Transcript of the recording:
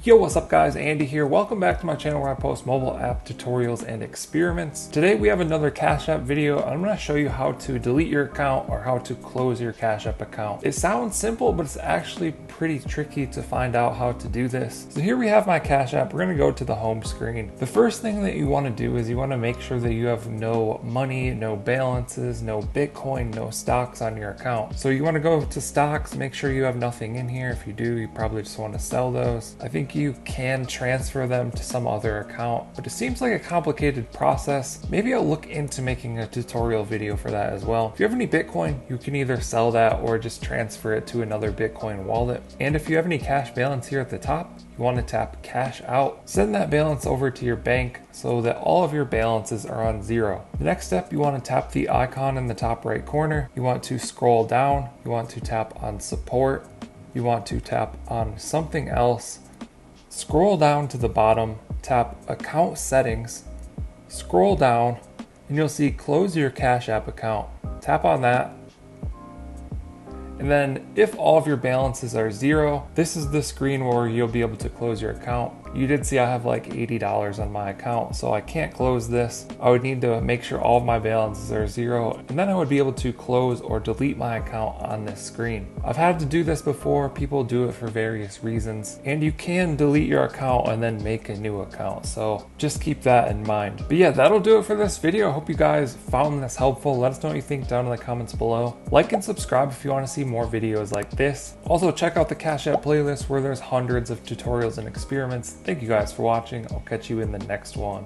Yo, what's up guys, Andy here. Welcome back to my channel where I post mobile app tutorials and experiments. Today we have another Cash App video. I'm going to show you how to delete your account or how to close your Cash App account. It sounds simple, but it's actually pretty tricky to find out how to do this. So here we have my Cash App. We're going to go to the home screen. The first thing that you want to do is you want to make sure that you have no money, no balances, no Bitcoin, no stocks on your account. So you want to go to stocks, make sure you have nothing in here. If you do, you probably just want to sell those. I think you can transfer them to some other account, but it seems like a complicated process. Maybe I'll look into making a tutorial video for that as well. If you have any Bitcoin, you can either sell that or just transfer it to another Bitcoin wallet. And if you have any cash balance here at the top, you want to tap cash out. Send that balance over to your bank so that all of your balances are on zero. The next step, you want to tap the icon in the top right corner. You want to scroll down. You want to tap on support. You want to tap on something else. Scroll down to the bottom, tap account settings, scroll down, and you'll see close your Cash App account. Tap on that. And then if all of your balances are zero, this is the screen where you'll be able to close your account. You did see I have like $80 on my account, so I can't close this. I would need to make sure all of my balances are zero, and then I would be able to close or delete my account on this screen. I've had to do this before. People do it for various reasons, and you can delete your account and then make a new account, so just keep that in mind. But yeah, that'll do it for this video. I hope you guys found this helpful. Let us know what you think down in the comments below. Like and subscribe if you want to see more videos like this. Also, check out the Cash App playlist where there's hundreds of tutorials and experiments. Thank you guys for watching. I'll catch you in the next one.